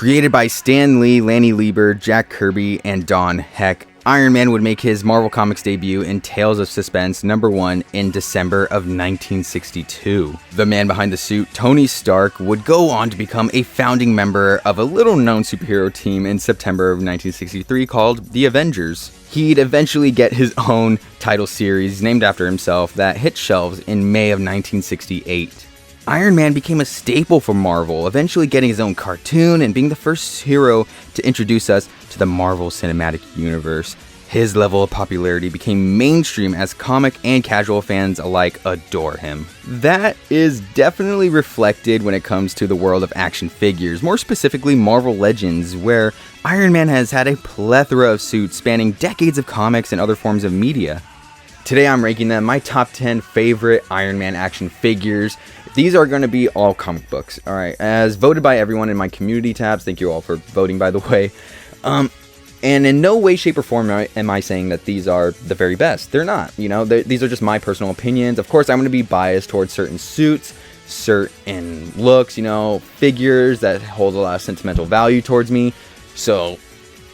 Created by Stan Lee, Lanny Lieber, Jack Kirby, and Don Heck, Iron Man would make his Marvel Comics debut in Tales of Suspense #1 in December of 1962. The man behind the suit, Tony Stark, would go on to become a founding member of a little-known superhero team in September of 1963 called the Avengers. He'd eventually get his own title series named after himself that hit shelves in May of 1968. Iron Man became a staple for Marvel, eventually getting his own cartoon and being the first hero to introduce us to the Marvel Cinematic Universe. His level of popularity became mainstream as comic and casual fans alike adore him. That is definitely reflected when it comes to the world of action figures, more specifically Marvel Legends, where Iron Man has had a plethora of suits spanning decades of comics and other forms of media. Today I'm ranking them my top 10 favorite Iron Man action figures. These are going to be all comic books, alright, as voted by everyone in my community tabs. Thank you all for voting, by the way. And in no way, shape, or form am I saying that these are the very best. They're not, these are just my personal opinions. Of course, I'm going to be biased towards certain suits, certain looks, figures that hold a lot of sentimental value towards me. So,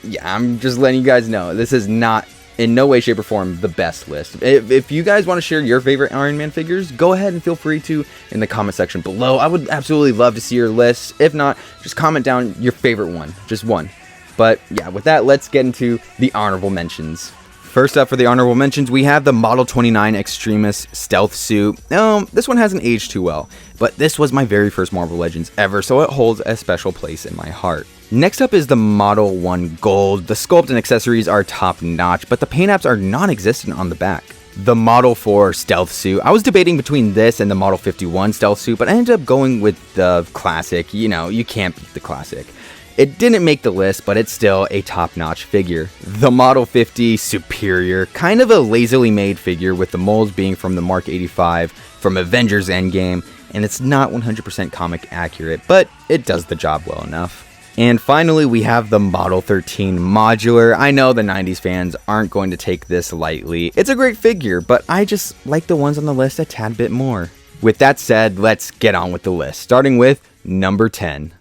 yeah, I'm just letting you guys know, this is not in no way, shape, or form the best list. If you guys want to share your favorite Iron Man figures, go ahead and feel free to in the comment section below. I would absolutely love to see your list. If not, just comment down your favorite one, just one. But yeah, with that, let's get into the honorable mentions. First up for the honorable mentions, we have the Model 29 Extremis Stealth Suit. This one hasn't aged too well, but this was my very first Marvel Legends ever, so it holds a special place in my heart. Next up is the Model 1 Gold. The sculpt and accessories are top notch, but the paint apps are non-existent on the back. The Model 4 Stealth Suit. I was debating between this and the Model 51 Stealth Suit, but I ended up going with the classic. You can't beat the classic. It didn't make the list, but it's still a top-notch figure. The Model 50 Superior, kind of a lazily made figure with the molds being from the Mark 85 from Avengers Endgame, and it's not 100% comic accurate, but it does the job well enough. And finally, we have the Model 13 Modular. I know the 90s fans aren't going to take this lightly. It's a great figure, but I just like the ones on the list a tad bit more. With that said, let's get on with the list, starting with number 10.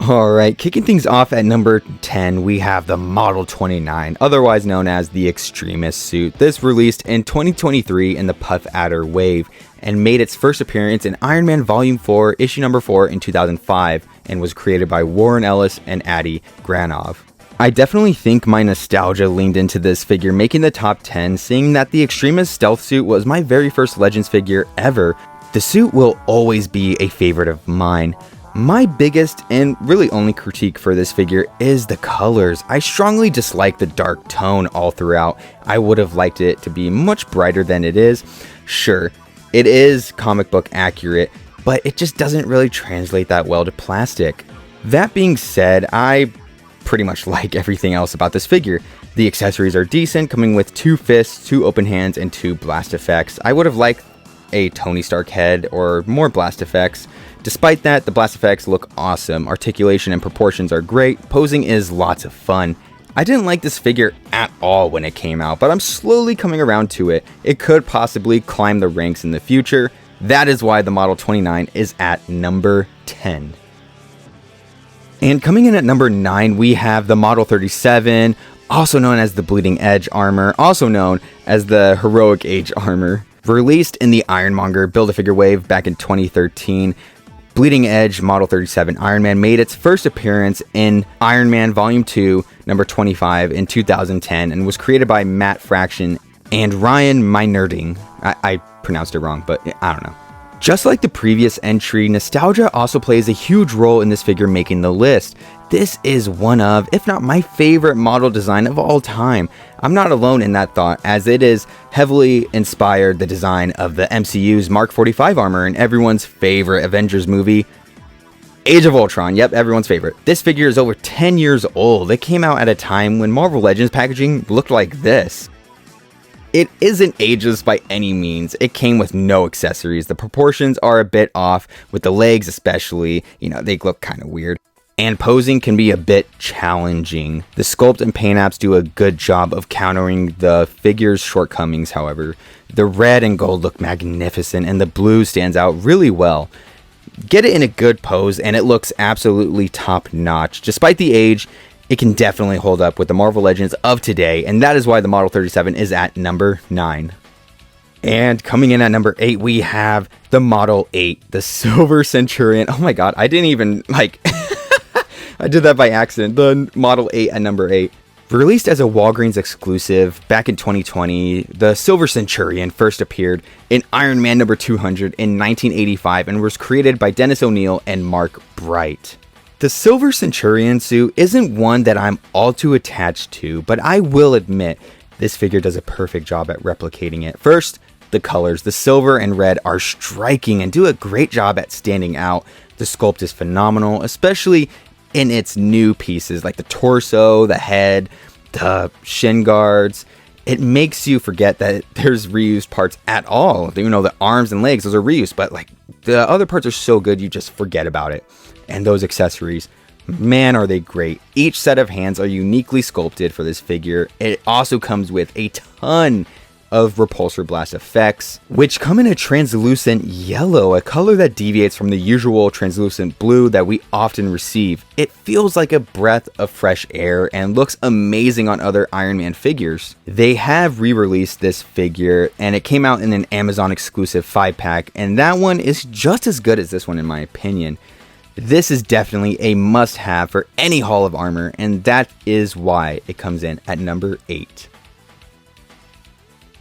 Alright, kicking things off at number 10, we have the Model 29, otherwise known as the Extremis suit. This released in 2023 in the Puff Adder wave, and made its first appearance in Iron Man Volume 4, issue number 4 in 2005, and was created by Warren Ellis and Adi Granov. I definitely think my nostalgia leaned into this figure, making the top 10, seeing that the Extremis stealth suit was my very first Legends figure ever. The suit will always be a favorite of mine. My biggest and really only critique for this figure is the colors. I strongly dislike the dark tone all throughout. I would have liked it to be much brighter than it is. Sure, it is comic book accurate, but it just doesn't really translate that well to plastic. That being said, I pretty much like everything else about this figure. The accessories are decent, coming with 2 fists, 2 open hands, and 2 blast effects. I would have liked a Tony Stark head or more blast effects. Despite that, the blast effects look awesome, articulation and proportions are great, posing is lots of fun. I didn't like this figure at all when it came out, but I'm slowly coming around to it. It could possibly climb the ranks in the future. That is why the Model 29 is at number 10. And coming in at number 9, we have the Model 37, also known as the Bleeding Edge armor, also known as the Heroic Age armor. Released in the Ironmonger Build-A-Figure wave back in 2013, Bleeding Edge Model 37 Iron Man made its first appearance in Iron Man Volume 2, number 25 in 2010, and was created by Matt Fraction and Ryan Meinerding. I pronounced it wrong, but I don't know. Just like the previous entry, nostalgia also plays a huge role in this figure making the list. This is one of, if not my favorite model design of all time. I'm not alone in that thought, as it is heavily inspired the design of the MCU's Mark 45 armor in everyone's favorite Avengers movie, Age of Ultron. Yep, everyone's favorite. This figure is over 10 years old. It came out at a time when Marvel Legends packaging looked like this. It isn't ageless by any means. It came with no accessories. The proportions are a bit off, with the legs especially. They look kind of weird. And posing can be a bit challenging. The sculpt and paint apps do a good job of countering the figure's shortcomings, however. The red and gold look magnificent, and the blue stands out really well. Get it in a good pose and it looks absolutely top notch. Despite the age, it can definitely hold up with the Marvel Legends of today, and that is why the Model 37 is at number 9. And coming in at number 8, we have the Model 8, the Silver Centurion. Oh my god, I didn't even, I did that by accident. The Model 8 at number 8. Released as a Walgreens exclusive back in 2020, the Silver Centurion first appeared in Iron Man number 200 in 1985 and was created by Dennis O'Neil and Mark Bright. The Silver Centurion suit isn't one that I'm all too attached to, but I will admit this figure does a perfect job at replicating it. First, the colors. The silver and red are striking and do a great job at standing out. The sculpt is phenomenal, especially in its new pieces like the torso, the head, the shin guards. It makes you forget that there's reused parts at all. You know, the arms and legs, those are reused, but like the other parts are so good you just forget about it. And those accessories, man, are they great. Each set of hands are uniquely sculpted for this figure. It also comes with a ton of repulsor blast effects, which come in a translucent yellow, a color that deviates from the usual translucent blue that we often receive. It feels like a breath of fresh air and looks amazing on other Iron Man figures. They have re-released this figure and it came out in an Amazon exclusive 5-pack, and that one is just as good as this one in my opinion. This is definitely a must-have for any Hall of Armor, and that is why it comes in at number 8.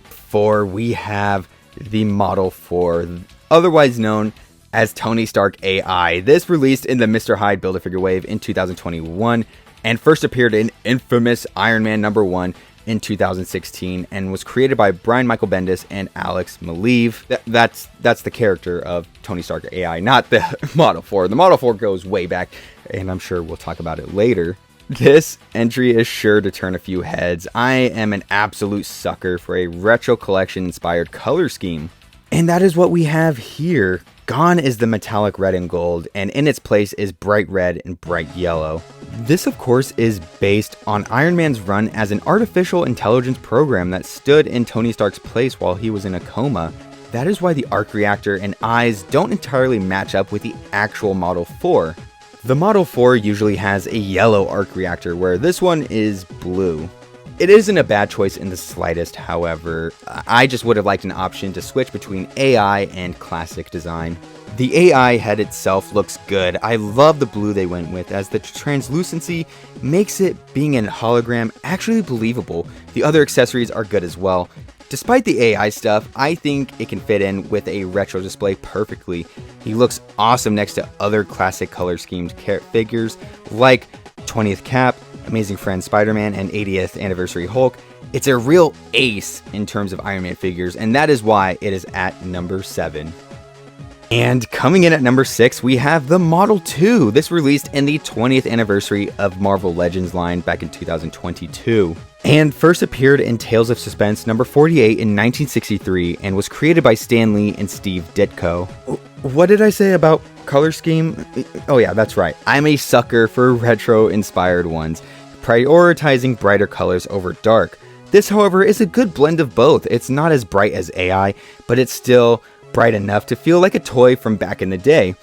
4, we have the Model 4, otherwise known as Tony Stark AI. This released in the Mr. Hyde Build-A-Figure wave in 2021 and first appeared in infamous Iron Man number 1 in 2016 and was created by Brian Michael Bendis and Alex Maleev. That's the character of Tony Stark AI, not the Model 4. The Model 4 goes way back, and I'm sure we'll talk about it later. This entry is sure to turn a few heads. I am an absolute sucker for a retro collection inspired color scheme. And that is what we have here. Gone is the metallic red and gold, and in its place is bright red and bright yellow. This of course is based on Iron Man's run as an artificial intelligence program that stood in Tony Stark's place while he was in a coma. That is why the arc reactor and eyes don't entirely match up with the actual Model 4. The Model 4 usually has a yellow arc reactor, where this one is blue. It isn't a bad choice in the slightest, however. I just would have liked an option to switch between AI and classic design. The AI head itself looks good. I love the blue they went with, as the translucency makes it being a hologram actually believable. The other accessories are good as well. Despite the AI stuff, I think it can fit in with a retro display perfectly. He looks awesome next to other classic color schemes figures like 20th Cap, Amazing Friend Spider-Man, and 80th Anniversary Hulk. It's a real ace in terms of Iron Man figures, and that is why it is at number 7. And coming in at number 6, we have the Model 2. This released in the 20th anniversary of Marvel Legends line back in 2022. And first appeared in Tales of Suspense number 48 in 1963 and was created by Stan Lee and Steve Ditko. What did I say about color scheme? Oh yeah, that's right. I'm a sucker for retro-inspired ones, prioritizing brighter colors over dark. This, however, is a good blend of both. It's not as bright as AI, but it's still bright enough to feel like a toy from back in the day.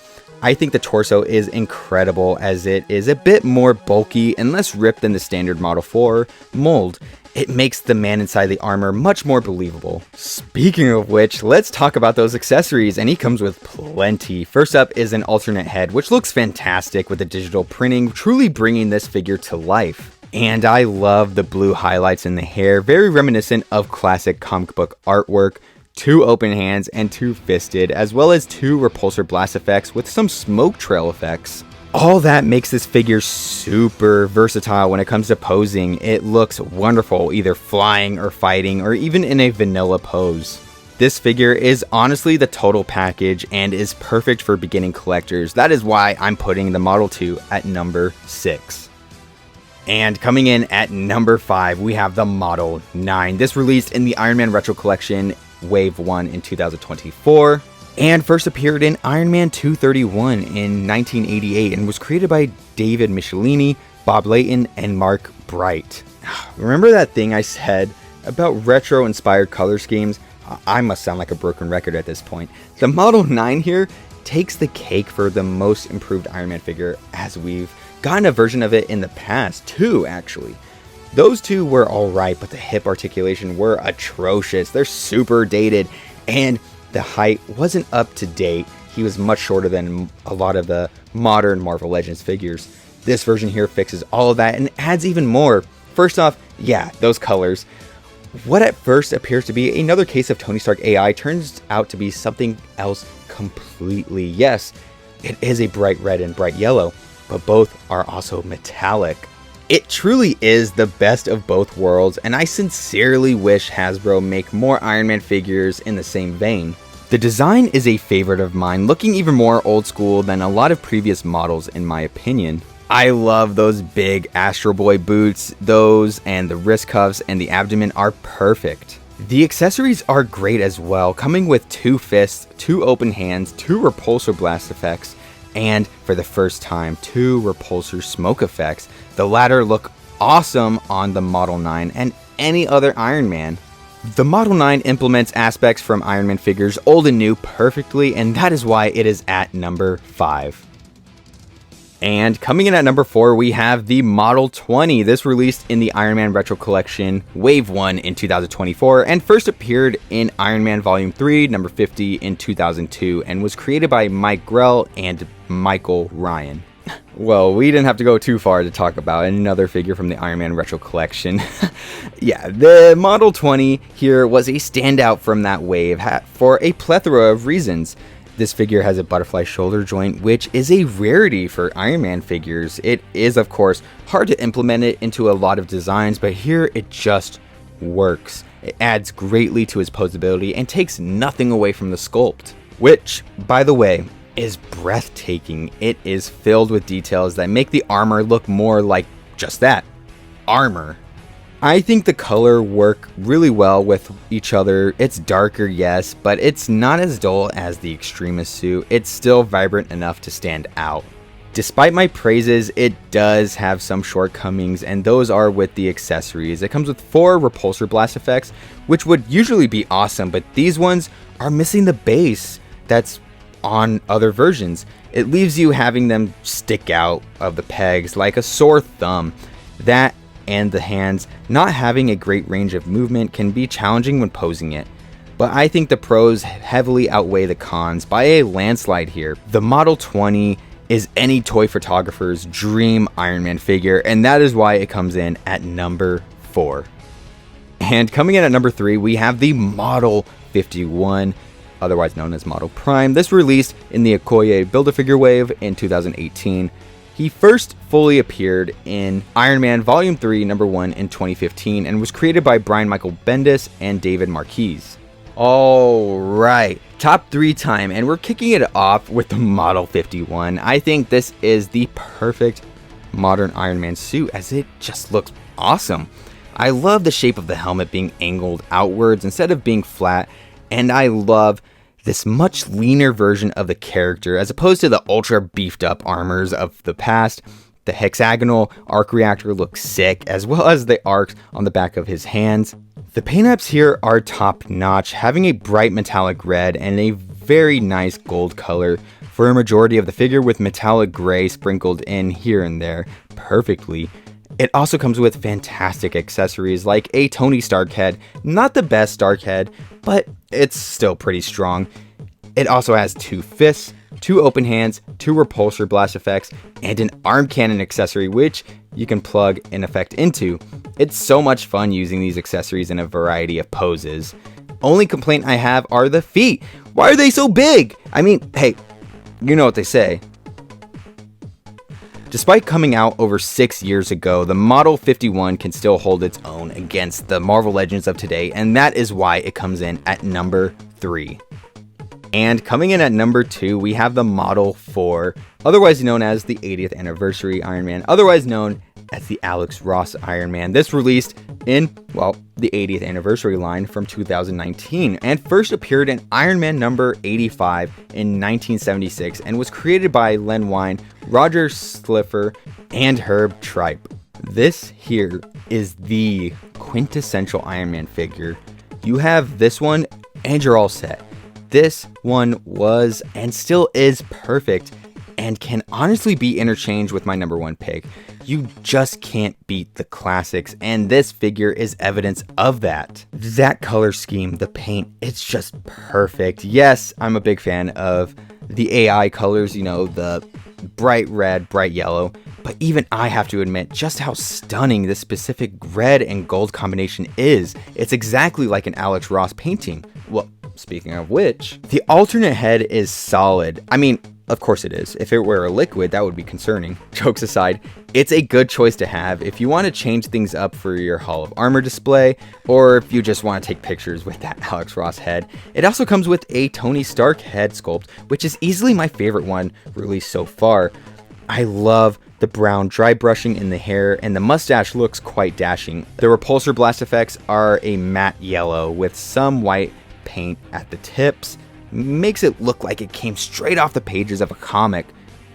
I think the torso is incredible, as it is a bit more bulky and less ripped than the standard Model 4 mold. It makes the man inside the armor much more believable. Speaking of which, let's talk about those accessories, and he comes with plenty. First up is an alternate head, which looks fantastic with the digital printing, truly bringing this figure to life. And I love the blue highlights in the hair, very reminiscent of classic comic book artwork. 2 open hands and 2 fisted, as well as 2 repulsor blast effects with some smoke trail effects. All that makes this figure super versatile when it comes to posing. It looks wonderful either flying or fighting or even in a vanilla pose. This figure is honestly the total package and is perfect for beginning collectors. That is why I'm putting the Model 2 at number 6. And coming in at number 5, we have the Model 9. This released in the Iron Man Retro Collection Wave 1 in 2024 and first appeared in Iron Man 231 in 1988 and was created by David Michelini, Bob Layton, and Mark Bright. Remember that thing I said about retro-inspired color schemes? I must sound like a broken record at this point. The Model 9 here takes the cake for the most improved Iron Man figure, as we've gotten a version of it in the past, two actually. Those two were alright, but the hip articulation were atrocious. They're super dated, and the height wasn't up to date. He was much shorter than a lot of the modern Marvel Legends figures. This version here fixes all of that and adds even more. First off, yeah, those colors. What at first appears to be another case of Tony Stark AI turns out to be something else completely. Yes, it is a bright red and bright yellow, but both are also metallic. It truly is the best of both worlds, and I sincerely wish Hasbro make more Iron Man figures in the same vein. The design is a favorite of mine, looking even more old school than a lot of previous models in my opinion. I love those big Astro Boy boots, those and the wrist cuffs and the abdomen are perfect. The accessories are great as well, coming with 2 fists, 2 open hands, 2 repulsor blast effects, and for the first time, 2 repulsor smoke effects. The latter look awesome on the Model 9 and any other Iron Man. The Model 9 implements aspects from Iron Man figures old and new perfectly, and that is why it is at number 5. And coming in at number 4, we have the Model 20. This released in the Iron Man Retro Collection Wave 1 in 2024 and first appeared in Iron Man Volume 3, number 50 in 2002 and was created by Mike Grell and Michael Ryan. Well, we didn't have to go too far to talk about another figure from the Iron Man Retro Collection. Yeah, the Model 20 here was a standout from that wave for a plethora of reasons. This figure has a butterfly shoulder joint, which is a rarity for Iron Man figures. It is, of course, hard to implement it into a lot of designs, but here it just works. It adds greatly to his posability and takes nothing away from the sculpt, which, by the way, is breathtaking. It is filled with details that make the armor look more like just that, armor. I think the color work really well with each other. It's darker, yes, but it's not as dull as the Extremis suit. It's still vibrant enough to stand out. Despite my praises, it does have some shortcomings, and those are with the accessories. It comes with 4 repulsor blast effects, which would usually be awesome, but these ones are missing the base that's on other versions. It leaves you having them stick out of the pegs like a sore thumb. That and the hands not having a great range of movement can be challenging when posing it. But I think the pros heavily outweigh the cons by a landslide here. The Model 20 is any toy photographer's dream Iron Man figure, and that is why it comes in at number 4. And coming in at number 3, we have the Model 51, otherwise known as Model Prime. This released in the Okoye Build-A-Figure wave in 2018. He first fully appeared in Iron Man Volume 3, number 1 in 2015 and was created by Brian Michael Bendis and David Marquez. Alright, top 3 time, and we're kicking it off with the Model 51. I think this is the perfect modern Iron Man suit as it just looks awesome. I love the shape of the helmet being angled outwards instead of being flat, and I love this much leaner version of the character as opposed to the ultra beefed up armors of the past. The hexagonal arc reactor looks sick, as well as the arcs on the back of his hands. The paint apps here are top notch, having a bright metallic red and a very nice gold color for a majority of the figure, with metallic gray sprinkled in here and there perfectly. It also comes with fantastic accessories like a Tony Stark head, not the best Stark head, but it's still pretty strong. It also has 2 fists, 2 open hands, 2 repulsor blast effects, and an arm cannon accessory which you can plug an effect into. It's so much fun using these accessories in a variety of poses. Only complaint I have are the feet. Why are they so big? I mean, hey, you know what they say. Despite coming out over 6 years ago, the Model 51 can still hold its own against the Marvel Legends of today, and that is why it comes in at number 3. And coming in at number 2, we have the Model 4, otherwise known as the 80th Anniversary Iron Man, otherwise known as the Alex Ross Iron Man. This released in, well, the 80th Anniversary line from 2019 and first appeared in Iron Man number 85 in 1976 and was created by Len Wein, Roger Slipher, and Herb Tripe. This here is the quintessential Iron Man figure. You have this one and you're all set. this one was and still is perfect and can honestly be interchanged with my number one pick. You just can't beat the classics, and this figure is evidence of that. That color scheme, the paint, it's just perfect. Yes, I'm a big fan of the AI colors, you know, the bright red, bright yellow, but even I have to admit just how stunning this specific red and gold combination is. It's exactly like an Alex Ross painting. Well, speaking of which, the alternate head is solid. I mean, of course it is. If it were a liquid, that would be concerning. Jokes aside, it's a good choice to have if you want to change things up for your Hall of Armor display, or if you just want to take pictures with that Alex Ross head. It also comes with a Tony Stark head sculpt, which is easily my favorite one released so far. I love the brown dry brushing in the hair, and the mustache looks quite dashing. The repulsor blast effects are a matte yellow with some white paint at the tips. Makes it look like it came straight off the pages of a comic.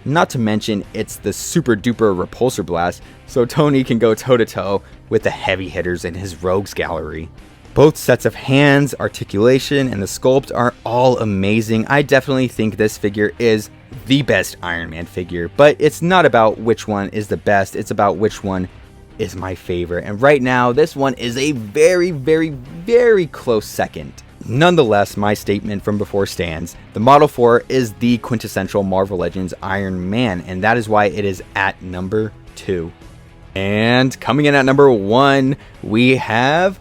Not to mention, it's the super duper repulsor blast, so Tony can go toe to toe with the heavy hitters in his rogues gallery. Both sets of hands, articulation, and the sculpt are all amazing. I definitely think this figure is the best Iron Man figure, but it's not about which one is the best, it's about which one is my favorite. And right now, this one is a very, very, very close second. Nonetheless, my statement from before stands. The Model 4 is the quintessential Marvel Legends Iron Man, and that is why it is at number 2. And coming in at number 1, we have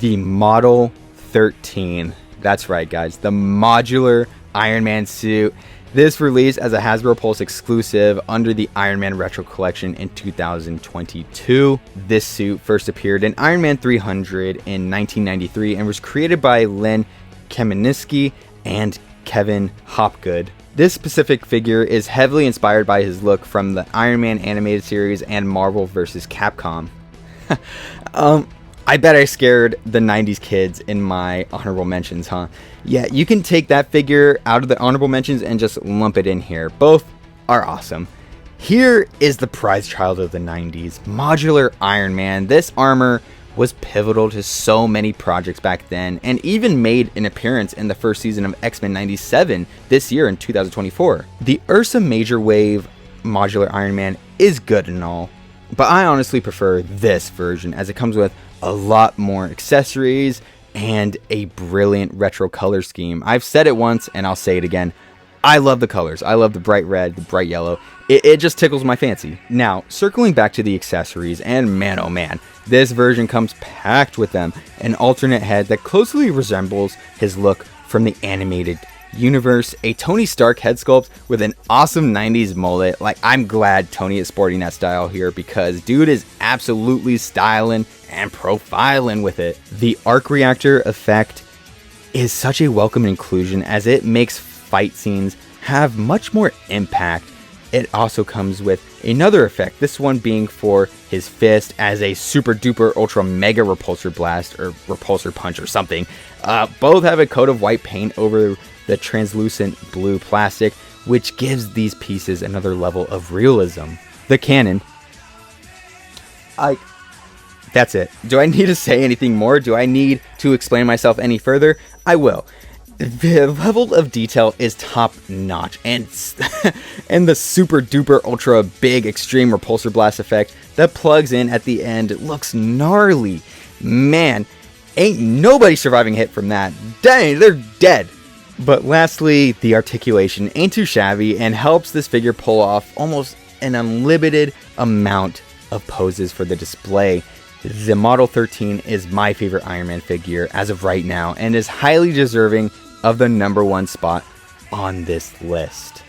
the Model 13. That's right, guys, the modular Iron Man suit. This released as a Hasbro Pulse exclusive under the Iron Man Retro Collection in 2022. This suit first appeared in Iron Man 300 in 1993 and was created by Len Kamenitsky and Kevin Hopgood. This specific figure is heavily inspired by his look from the Iron Man animated series and Marvel vs. Capcom. I bet I scared the 90s kids in my honorable mentions, huh? Yeah, you can take that figure out of the honorable mentions and just lump it in here. Both are awesome. Here is the prize child of the 90s, Modular Iron Man. This armor was pivotal to so many projects back then, and even made an appearance in the first season of X-Men 97 this year in 2024. The Ursa Major Wave Modular Iron Man is good and all, but I honestly prefer this version as it comes with a lot more accessories and a brilliant retro color scheme. I've said it once and I'll say it again. I love the colors. I love the bright red, the bright yellow. It just tickles my fancy. Now, circling back to the accessories, and man oh man, this version comes packed with them. An alternate head that closely resembles his look from the animated universe, a Tony Stark head sculpt with an awesome 90s mullet. Like, I'm glad Tony is sporting that style here because dude is absolutely styling and profiling with it. The arc reactor effect is such a welcome inclusion as it makes fight scenes have much more impact. It also comes with another effect, this one being for his fist as a super duper ultra mega repulsor blast or repulsor punch or something. Both have a coat of white paint over the translucent blue plastic, which gives these pieces another level of realism. The cannon. That's it. Do I need to say anything more? Do I need to explain myself any further? I will. The level of detail is top notch, and the super duper ultra big extreme repulsor blast effect that plugs in at the end looks gnarly. Man, ain't nobody surviving a hit from that. Dang, they're dead. But lastly, the articulation ain't too shabby and helps this figure pull off almost an unlimited amount of poses for the display. The Model 13 is my favorite Iron Man figure as of right now and is highly deserving of the number 1 spot on this list.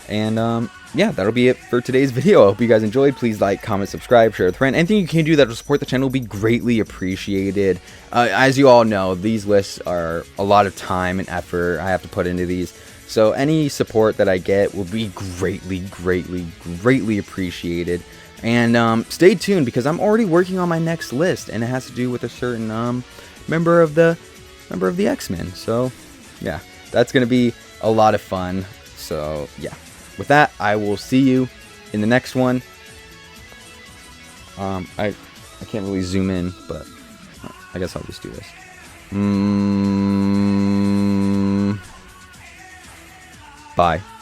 And yeah, that'll be it for today's video. I hope you guys enjoyed. Please like, comment, subscribe, share with a friend. Anything you can do that will support the channel will be greatly appreciated. As you all know, these lists are a lot of time and effort I have to put into these. So any support that I get will be greatly, greatly, greatly appreciated. And stay tuned because I'm already working on my next list, and it has to do with a certain member of the X-Men. So yeah, that's gonna be a lot of fun. So yeah. With that, I will see you in the next one. I can't really zoom in, but I guess I'll just do this. Bye.